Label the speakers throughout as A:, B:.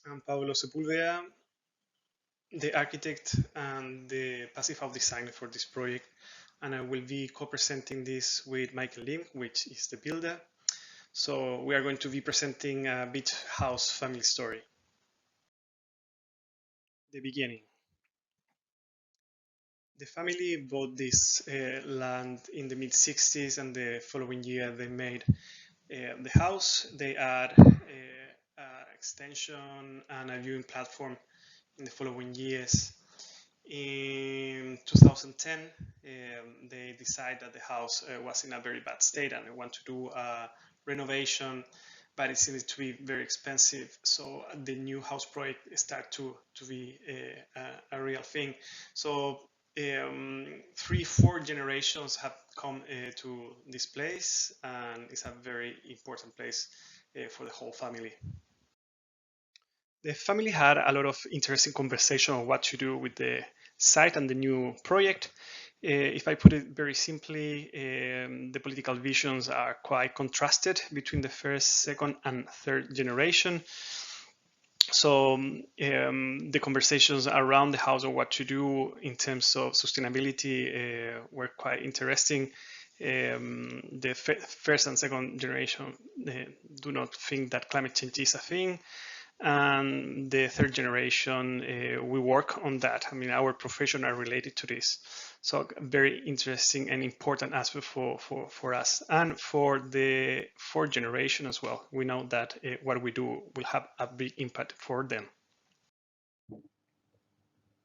A: I'm Pablo Sepulveda, the architect and the passive house designer for this project, and I will be co-presenting this with Michael Lim, which is the builder. So we are going to be presenting a beach house family story. The beginning. The family bought this land in the mid 60s, and the following year they made the house. They add extension and a viewing platform in the following years. In 2010, they decided that the house was in a very bad state and they want to do a renovation, but it seems to be very expensive. So the new house project started to be a real thing. So 3, 4 generations have come to this place, and it's a very important place for the whole family. The family had a lot of interesting conversation on what to do with the site and the new project. If I put it very simply, the political visions are quite contrasted between the first, second, and third generation. So the conversations around the house on what to do in terms of sustainability were quite interesting. The first and second generation do not think that climate change is a thing, and the third generation we work on that. I mean, our profession are related to this, so very interesting and important aspect for us and for the fourth generation as well. We know that what we do will have a big impact for them.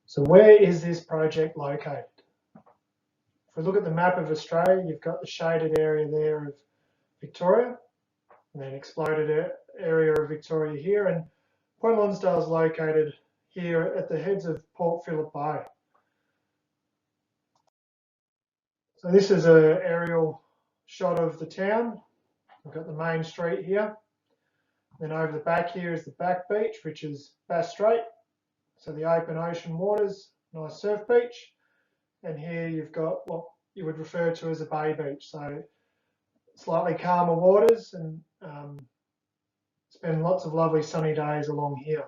B: So where is this project located? If we look at the map of Australia, you've got the shaded area there of Victoria, and then exploded area of Victoria here, and Point Lonsdale is located here at the heads of Port Phillip Bay. So this is an aerial shot of the town. We've got the main street here. Then over the back here is the back beach, which is Bass Strait. So the open ocean waters, nice surf beach. And here you've got what you would refer to as a bay beach. So slightly calmer waters, and spend lots of lovely sunny days along here.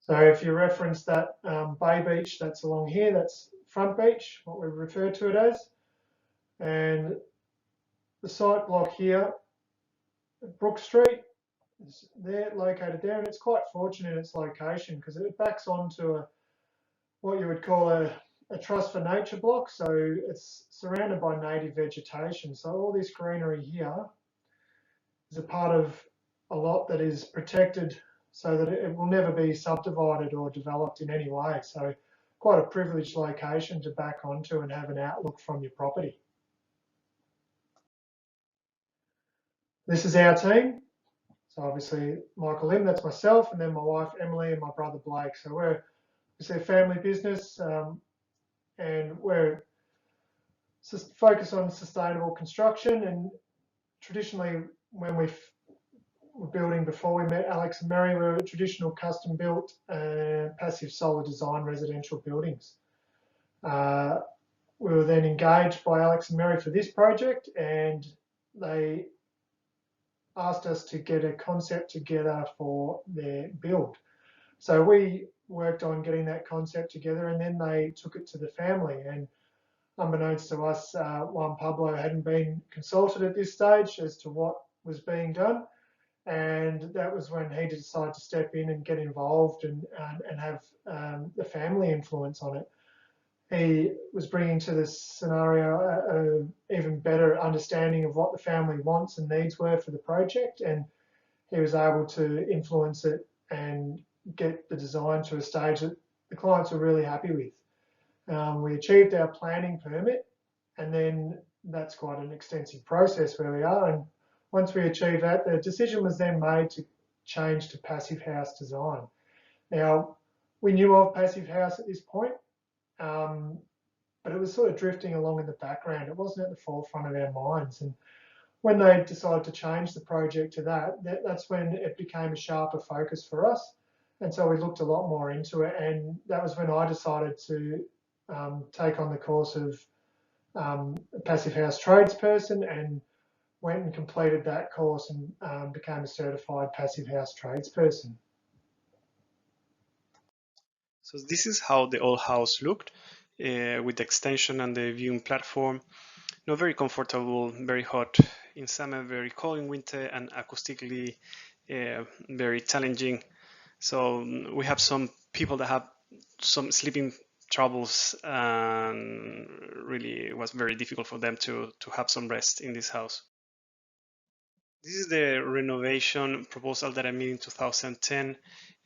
B: So if you reference that bay beach that's along here, that's front beach, what we refer to it as. And the site block here, Brook Street, is there, located there, and it's quite fortunate in its location because it backs onto what you would call a trust for nature block. So it's surrounded by native vegetation. So all this greenery here is a part of a lot that is protected so that it will never be subdivided or developed in any way. So quite a privileged location to back onto and have an outlook from your property. This is our team. So obviously Michael Lim, that's myself, and then my wife Emily and my brother Blake. So we're a family business, and we're focused on sustainable construction. And traditionally, when we were building before we met Alex and Mary, we were traditional custom built passive solar design residential buildings. We were then engaged by Alex and Mary for this project, and they asked us to get a concept together for their build. So we worked on getting that concept together, and then they took it to the family. And unbeknownst to us, Juan Pablo hadn't been consulted at this stage as to what was being done. And that was when he decided to step in and get involved and have the family influence on it. He was bringing to this scenario an even better understanding of what the family wants and needs were for the project, and he was able to influence it and get the design to a stage that the clients were really happy with. We achieved our planning permit, and then that's quite an extensive process where we are. And once we achieved that, the decision was then made to change to passive house design. Now, we knew of passive house at this point, but it was sort of drifting along in the background. It wasn't at the forefront of our minds. And when they decided to change the project to that's when it became a sharper focus for us. And so we looked a lot more into it. And that was when I decided to take on the course of a passive house tradesperson and went and completed that course and became a certified passive house tradesperson.
A: So this is how the old house looked with the extension and the viewing platform. Not very comfortable, very hot in summer, very cold in winter, and acoustically very challenging. So we have some people that have some sleeping troubles, and really it was very difficult for them to have some rest in this house. This is the renovation proposal that I made in 2010,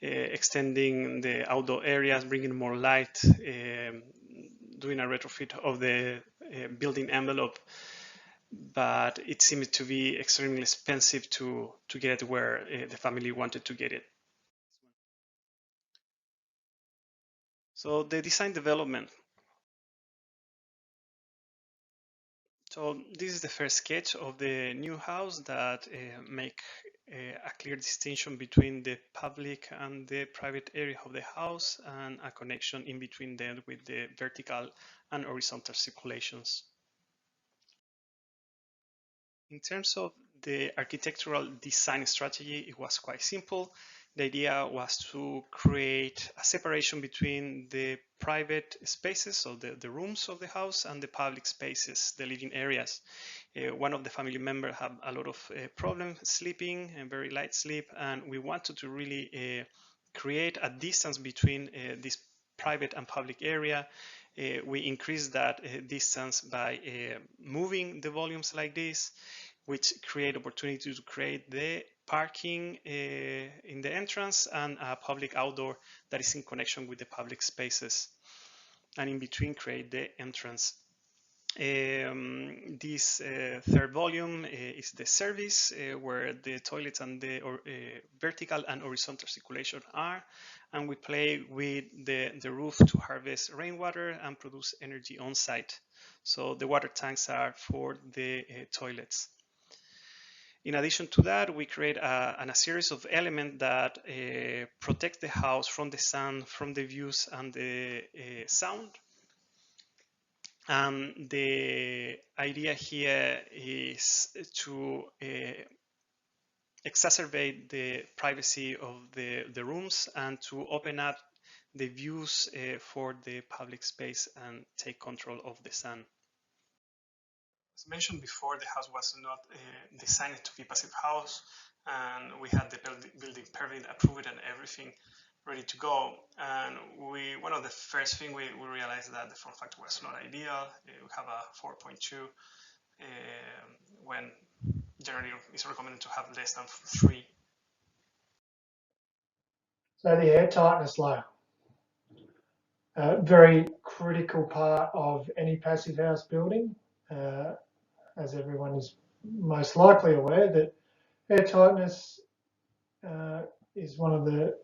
A: extending the outdoor areas, bringing more light, doing a retrofit of the building envelope, but it seemed to be extremely expensive to get it where the family wanted to get it. So the design development. So this is the first sketch of the new house that make a clear distinction between the public and the private area of the house, and a connection in between them with the vertical and horizontal circulations. In terms of the architectural design strategy, it was quite simple. The idea was to create a separation between the private spaces, so the rooms of the house, and the public spaces, the living areas. One of the family members had a lot of problems sleeping, and very light sleep, and we wanted to really create a distance between this private and public area. We increased that distance by moving the volumes like this, which create opportunity to create the parking in the entrance and a public outdoor that is in connection with the public spaces, and in between create the entrance. This third volume is the service, where the toilets and the vertical and horizontal circulation are, and we play with the roof to harvest rainwater and produce energy on site. So the water tanks are for the toilets. In addition to that, we create a series of elements that protect the house from the sun, from the views, and the sound. The idea here is to exacerbate the privacy of the rooms, and to open up the views for the public space and take control of the sun. As mentioned before, the house was not designed to be passive house, and we had the building permit approved and everything ready to go. And one of the first things we realized that the form factor was not ideal. We have a 4.2 when generally it's recommended to have less than 3.
B: So the air tightness layer, a very critical part of any passive house building. As everyone is most likely aware, that air tightness is one of the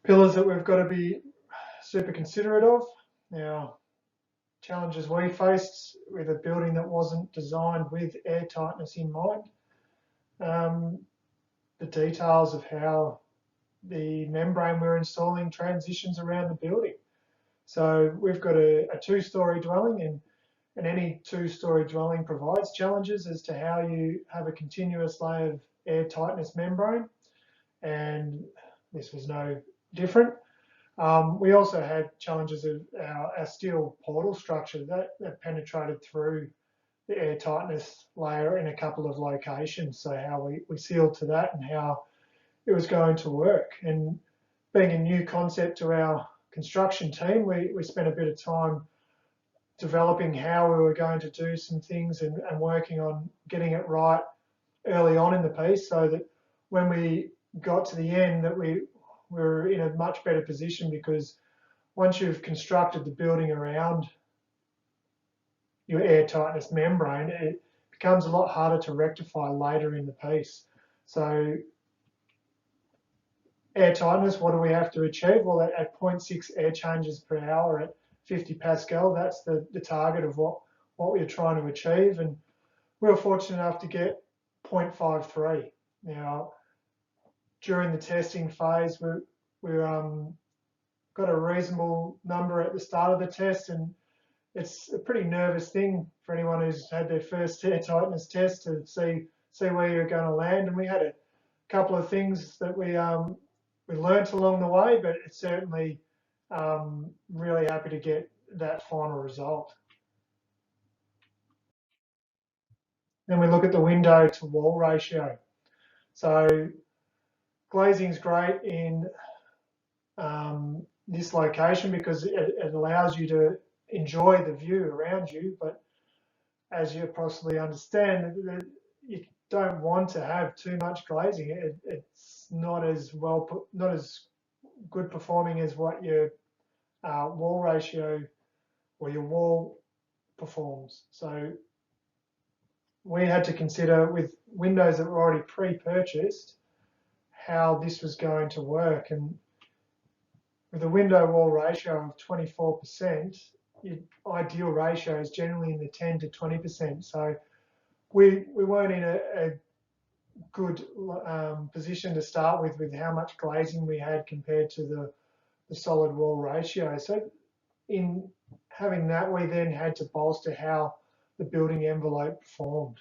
B: pillars that we've got to be super considerate of. Now, challenges we faced with a building that wasn't designed with air tightness in mind, the details of how the membrane we're installing transitions around the building. So we've got a two-storey dwelling, and any two-storey dwelling provides challenges as to how you have a continuous layer of air tightness membrane, and this was no different. We also had challenges of our steel portal structure that penetrated through the air tightness layer in a couple of locations. So how we sealed to that and how it was going to work. And being a new concept to our construction team, we spent a bit of time developing how we were going to do some things, and working on getting it right early on in the piece, so that when we got to the end, that we were in a much better position, because once you've constructed the building around your air tightness membrane, it becomes a lot harder to rectify later in the piece. So air tightness, what do we have to achieve? Well, at 0.6 air changes per hour at 50 Pascal, that's the target of what we're trying to achieve. And we were fortunate enough to get 0.53. Now, during the testing phase, we got a reasonable number at the start of the test, and it's a pretty nervous thing for anyone who's had their first air tightness test to see where you're going to land. And we had a couple of things that we learnt along the way, but it's certainly really happy to get that final result. Then we look at the window to wall ratio. So glazing's great in this location because it allows you to enjoy the view around you, but as you possibly understand, you don't want to have too much glazing. It's not as not as good performing as what your wall ratio or your wall performs. So we had to consider with windows that were already pre-purchased how this was going to work. And with a window wall ratio of 24%, your ideal ratio is generally in the 10 to 20%. So we weren't in a good position to start with how much glazing we had compared to the solid wall ratio. So in having that, we then had to bolster how the building envelope performed.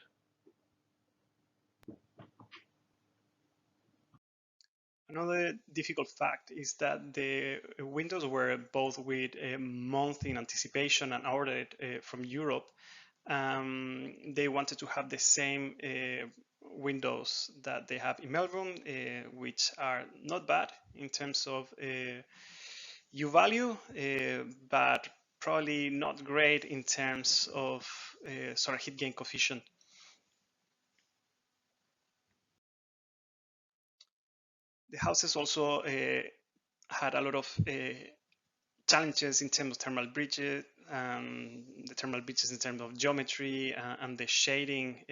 A: Another difficult fact is that the windows were both with a month in anticipation and ordered from Europe. They wanted to have the same windows that they have in Melbourne, which are not bad in terms of U value, but probably not great in terms of solar heat gain coefficient. The houses also had a lot of challenges in terms of thermal bridges, the thermal bridges in terms of geometry and the shading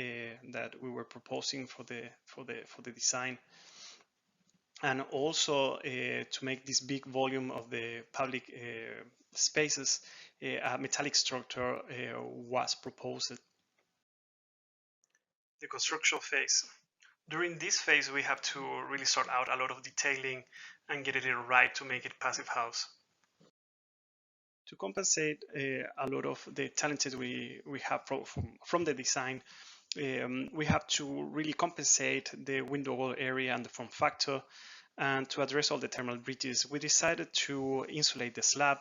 A: that we were proposing for the design, and also to make this big volume of the public spaces, a metallic structure was proposed. The construction phase. During this phase, we have to really sort out a lot of detailing and get it right to make it passive house. To compensate a lot of the challenges we have from the design, we have to really compensate the window wall area and the form factor. And to address all the thermal bridges, we decided to insulate the slab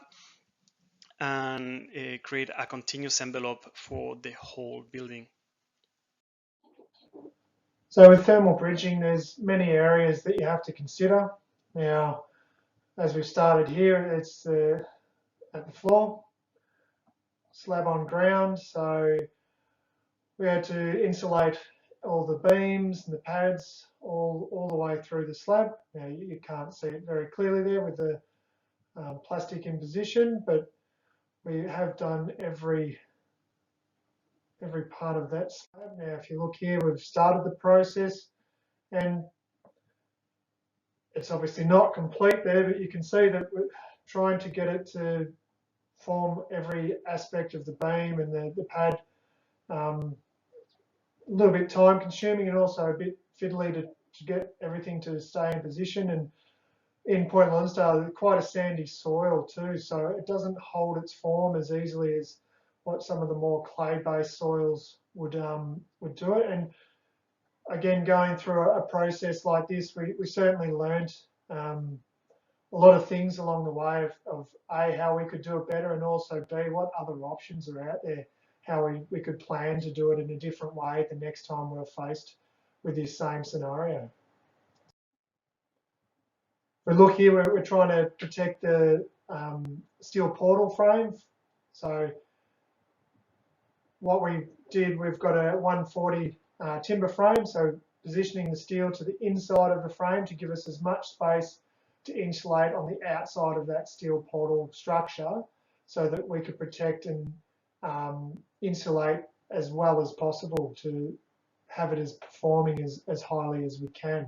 A: and create a continuous envelope for the whole building.
B: So with thermal bridging, there's many areas that you have to consider. Now, as we've started here, it's at the floor, slab on ground. So we had to insulate all the beams and the pads all the way through the slab. Now you can't see it very clearly there with the plastic in position, but we have done every part of that slab. Now if you look here, we've started the process and it's obviously not complete there, but you can see that we're trying to get it to form every aspect of the beam and the pad. A little bit time consuming and also a bit fiddly to get everything to stay in position. And in Point Lonsdale, quite a sandy soil too, so it doesn't hold its form as easily as what some of the more clay-based soils would do it. And again, going through a process like this, we certainly learned a lot of things along the way of A, how we could do it better, and also B, what other options are out there, how we could plan to do it in a different way the next time we're faced with this same scenario. We look here, we're trying to protect the steel portal frame. So what we did, we've got a 140 timber frame, so positioning the steel to the inside of the frame to give us as much space to insulate on the outside of that steel portal structure so that we could protect and insulate as well as possible to have it as performing as highly as we can.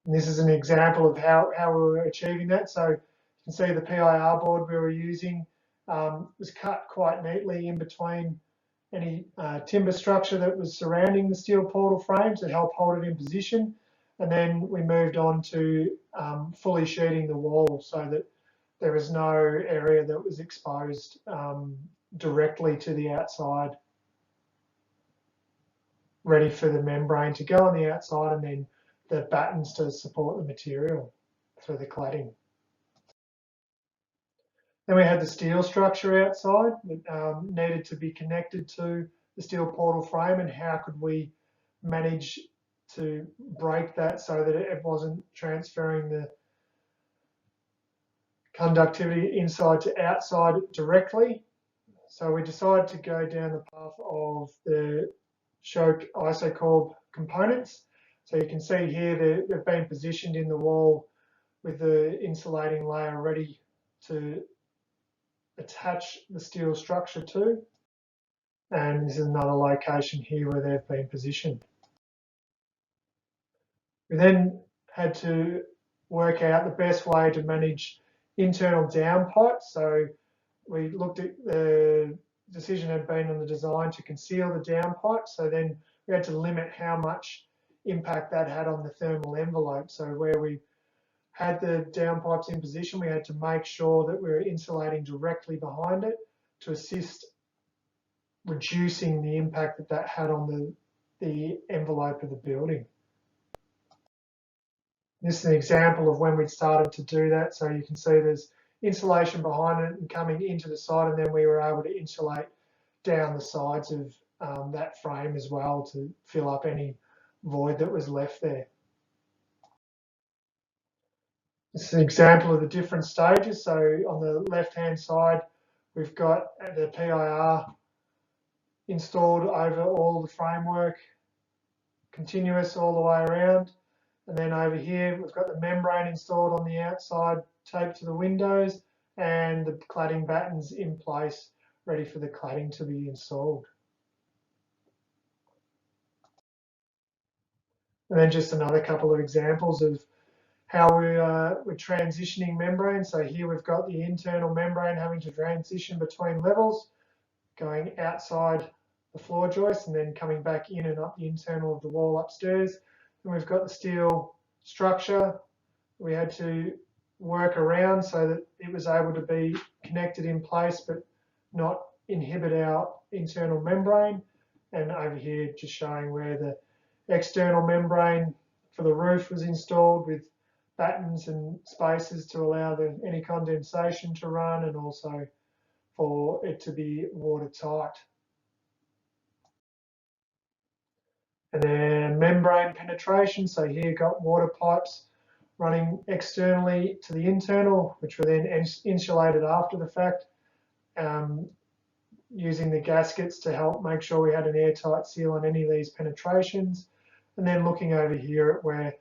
B: And this is an example of how we were achieving that. So you can see the PIR board we were using was cut quite neatly in between any timber structure that was surrounding the steel portal frame to help hold it in position. And then we moved on to fully sheeting the wall so that there was no area that was exposed directly to the outside, ready for the membrane to go on the outside and then the battens to support the material through the cladding. Then we had the steel structure outside that needed to be connected to the steel portal frame, and how could we manage to break that so that it wasn't transferring the conductivity inside to outside directly. So we decided to go down the path of the choke isocorb components. So you can see here they've been positioned in the wall with the insulating layer ready to attach the steel structure to. And this is another location here where they've been positioned. We then had to work out the best way to manage internal downpipes. So we looked at the decision had been on the design to conceal the downpipe. So then we had to limit how much impact that had on the thermal envelope. So where we had the downpipes in position, we had to make sure that we were insulating directly behind it to assist reducing the impact that that had on the envelope of the building. This is an example of when we'd started to do that. So you can see there's insulation behind it and coming into the side, and then we were able to insulate down the sides of that frame as well to fill up any void that was left there. This is an example of the different stages. So on the left-hand side, we've got the PIR installed over all the framework, continuous all the way around. And then over here, we've got the membrane installed on the outside, taped to the windows, and the cladding battens in place, ready for the cladding to be installed. And then just another couple of examples of how we're transitioning membrane. So here we've got the internal membrane having to transition between levels, going outside the floor joist and then coming back in and up the internal of the wall upstairs. And we've got the steel structure we had to work around so that it was able to be connected in place but not inhibit our internal membrane. And over here just showing where the external membrane for the roof was installed with battens and spaces to allow any condensation to run, and also for it to be watertight. And then membrane penetration. So here got water pipes running externally to the internal, which were then insulated after the fact, using the gaskets to help make sure we had an airtight seal on any of these penetrations. And then looking over here at where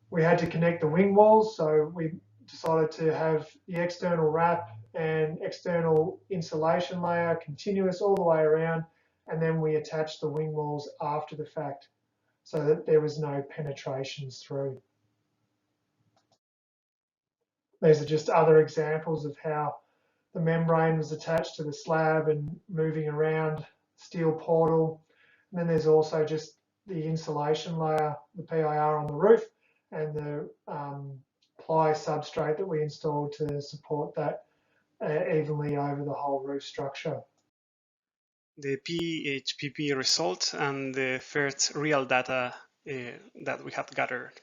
B: we had to connect the wing walls. So we decided to have the external wrap and external insulation layer continuous all the way around. And then we attached the wing walls after the fact so that there was no penetrations through. These are just other examples of how the membrane was attached to the slab and moving around steel portal. And then there's also just the insulation layer, the PIR on the roof, and the ply substrate that we installed to support that evenly over the whole roof structure.
A: The PHPP result and the first real data that we have gathered.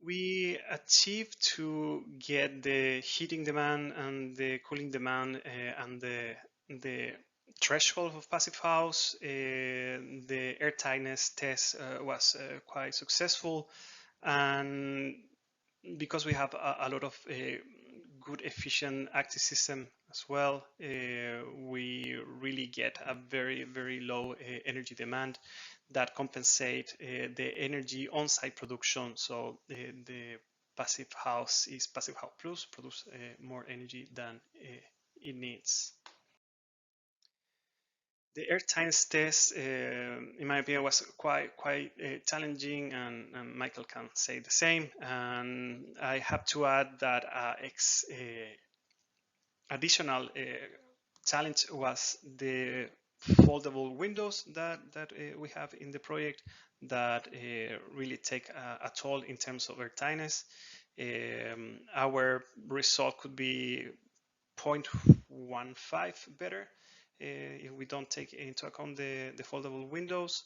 A: We achieved to get the heating demand and the cooling demand and the threshold of passive house. The airtightness test was quite successful, and because we have a lot of good efficient active system as well, we really get a very low energy demand that compensate the energy on-site production. So the passive house is passive house plus, produce more energy than it needs. The airtime test, in my opinion, was quite challenging, and Michael can say the same. And I have to add that additional challenge was the foldable windows that we have in the project that really take a toll in terms of airtightness. Our result could be 0.15 better if we don't take into account the foldable windows,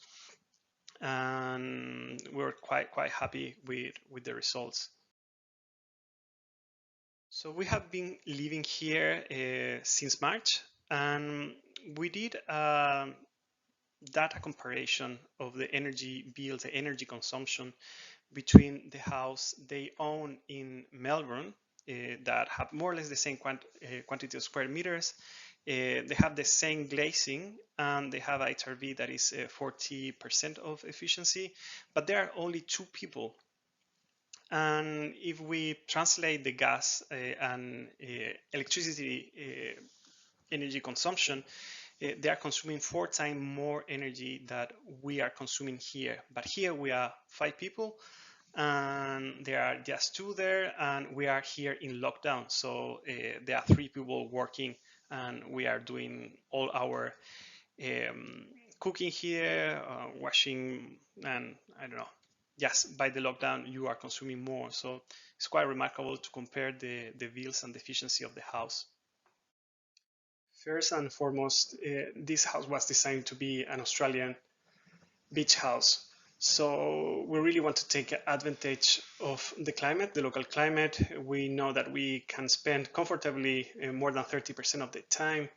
A: and we're quite happy with the results. So we have been living here since March, and we did data comparison of the energy bill, the energy consumption between the house they own in Melbourne that have more or less the same quantity of square meters. They have the same glazing and they have HRV that is 40% of efficiency, but there are only 2 people. And if we translate the gas and electricity energy consumption, they are consuming 4 times more energy that we are consuming here. But here we are 5 people and there are just 2 there, and we are here in lockdown. So there are 3 people working and we are doing all our um, cooking here, washing, and I don't know. Just by the lockdown, you are consuming more. So it's quite remarkable to compare the bills and the efficiency of the house. First and foremost, this house was designed to be an Australian beach house. So we really want to take advantage of the climate, the local climate. We know that we can spend comfortably more than 30% of the time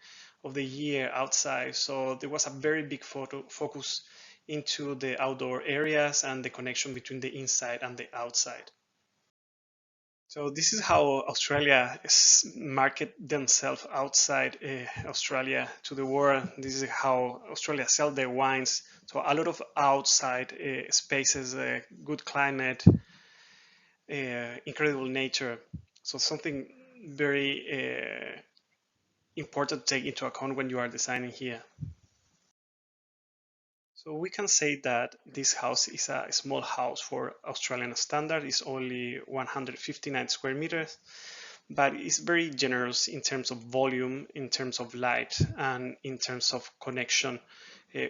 A: of the year outside. So there was a very big focus into the outdoor areas and the connection between the inside and the outside. So this is how Australia market themselves outside Australia to the world. This is how Australia sell their wines. So a lot of outside spaces, good climate, incredible nature. So something very important to take into account when you are designing here. So we can say that this house is a small house for Australian standard. It's only 159 square meters, but it's very generous in terms of volume, in terms of light, and in terms of connection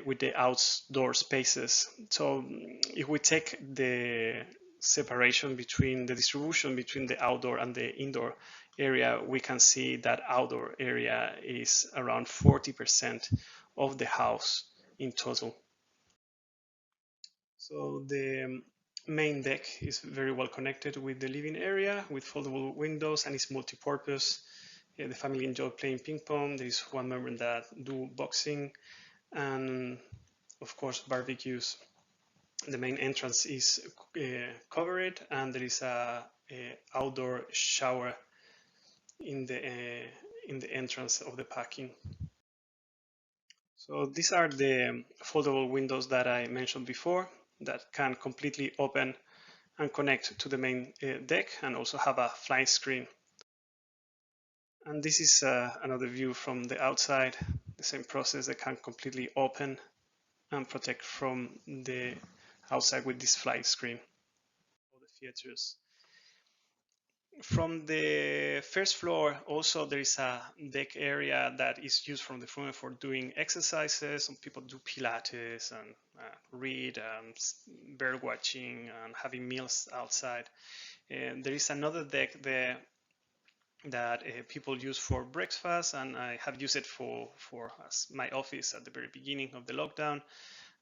A: with the outdoor spaces. So if we take the separation between the distribution between the outdoor and the indoor area, we can see that outdoor area is around 40% of the house in total. So the main deck is very well connected with the living area with foldable windows and it's multi-purpose. The family enjoy playing ping pong. There is one member that do boxing and of course barbecues. The main entrance is covered and there is a outdoor shower in the entrance of the parking. So these are the foldable windows that I mentioned before that can completely open and connect to the main deck and also have a fly screen. And this is another view from the outside, the same process that can completely open and protect from the outside with this fly screen. All the features. From the first floor, also there is a deck area that is used from the front for doing exercises. Some people do Pilates and read, bird watching, and having meals outside. And there is another deck there that people use for breakfast, and I have used it for as my office at the very beginning of the lockdown.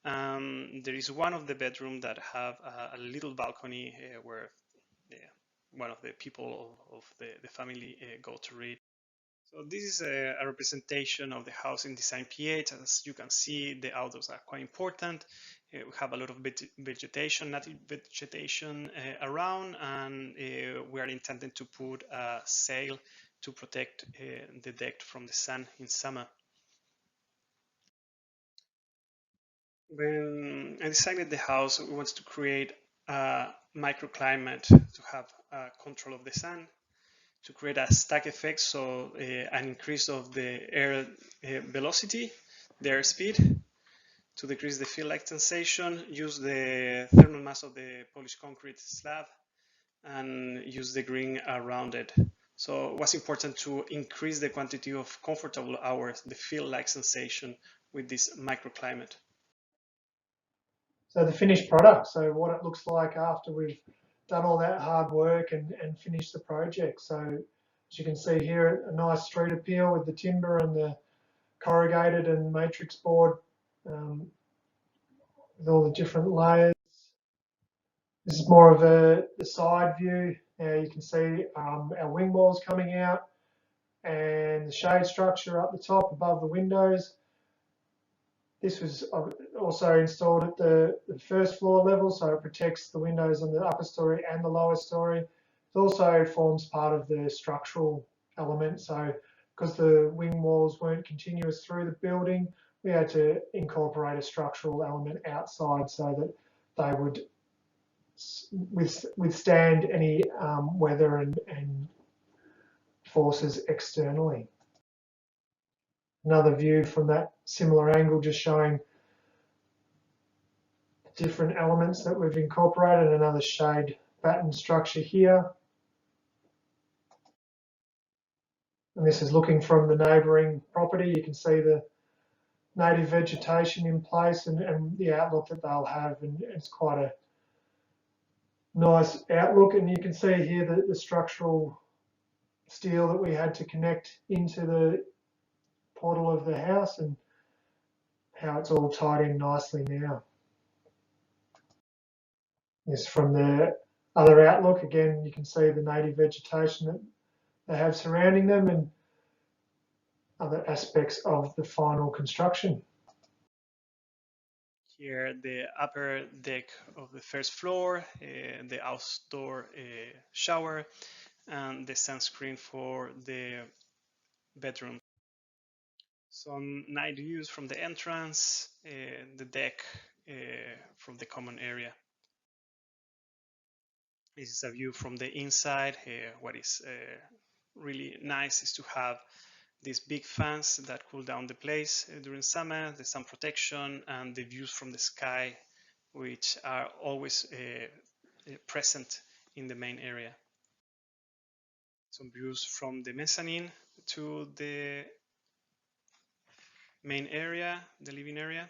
A: There is one of the bedroom that have a little balcony where one of the people of the family go to read. So this is a representation of the house in design PH. As you can see, the outdoors are quite important. We have a lot of vegetation, native vegetation around, and we are intended to put a sail to protect the deck from the sun in summer. When I designed the house, we wanted to create a microclimate to have control of the sun, to create a stack effect, so an increase of the air velocity, the air speed, to decrease the feel-like sensation, use the thermal mass of the polished concrete slab, and use the green around it. So it was important to increase the quantity of comfortable hours, the feel-like sensation with this microclimate.
B: So the finished product, so what it looks like after we've done all that hard work and finished the project. So as you can see here, a nice street appeal with the timber and the corrugated and matrix board um, with all the different layers. This is more of a side view. Now you can see our wing walls coming out and the shade structure up the top above the windows. This was also installed at the first floor level, so it protects the windows on the upper story and the lower story. It also forms part of the structural element. So because the wing walls weren't continuous through the building, we had to incorporate a structural element outside so that they would withstand any weather and forces externally. Another view from that similar angle, just showing different elements that we've incorporated. Another shade batten structure here. And this is looking from the neighbouring property. You can see the native vegetation in place and the outlook that they'll have, and it's quite a nice outlook. And you can see here the structural steel that we had to connect into the portal of the house and how it's all tied in nicely now. Yes, from the other outlook, again, you can see the native vegetation that they have surrounding them and other aspects of the final construction.
A: Here, the upper deck of the first floor, the outdoor shower, and the sunscreen for the bedroom. Some night views from the entrance, the deck from the common area. This is a view from the inside. What is really nice is to have these big fans that cool down the place during summer, the sun protection, and the views from the sky, which are always present in the main area. Some views from the mezzanine to the main area, the living area.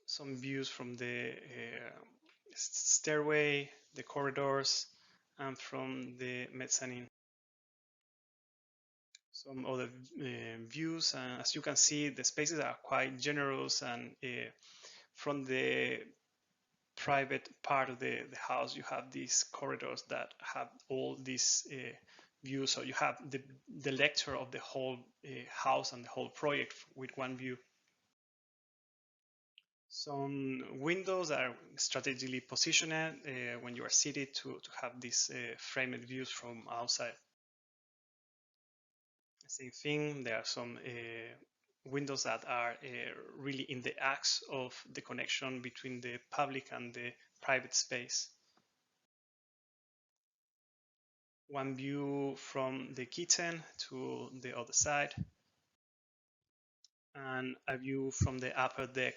A: Some views from the stairway, the corridors, and from the mezzanine. Some other views, as you can see, the spaces are quite generous, and from the private part of the house, you have these corridors that have all these views, so you have the lecture of the whole house and the whole project with one view. Some windows are strategically positioned when you are seated to have these framed views from outside. Same thing, there are some windows that are really in the axis of the connection between the public and the private space. One view from the kitchen to the other side, and a view from the upper deck.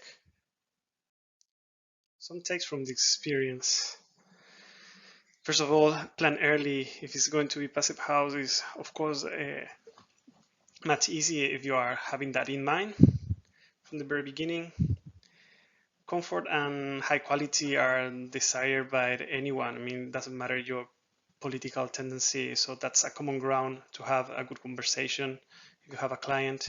A: Some takes from the experience. First of all, plan early. If it's going to be passive house, is of course much easier if you are having that in mind from the very beginning. Comfort and high quality are desired by anyone. I mean, it doesn't matter your political tendency, so that's a common ground to have a good conversation if you have a client.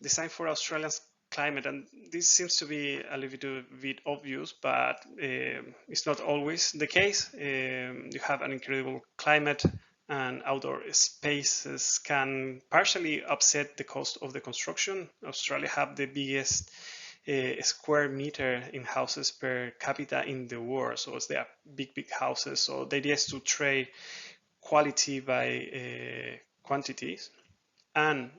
A: Designed for Australian climate, and this seems to be a little bit obvious, but it's not always the case. You have an incredible climate, and outdoor spaces can partially offset the cost of the construction. Australia have the biggest square meter in houses per capita in the world, so they are big houses. So the idea is to trade quality by quantities and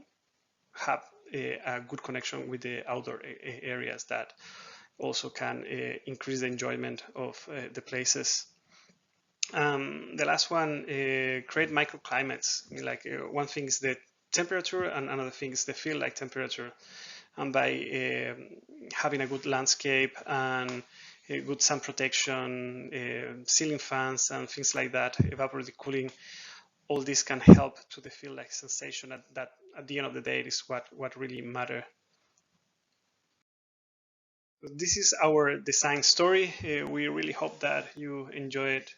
A: have a good connection with the outdoor areas that also can increase the enjoyment of the places. The last one, create microclimates. I mean, like one thing is the temperature, and another thing is the feel-like temperature. And by having a good landscape and good sun protection, ceiling fans, and things like that, evaporative cooling. All this can help to the feel-like sensation that at the end of the day is what really matter. This is our design story. We really hope that you enjoy it.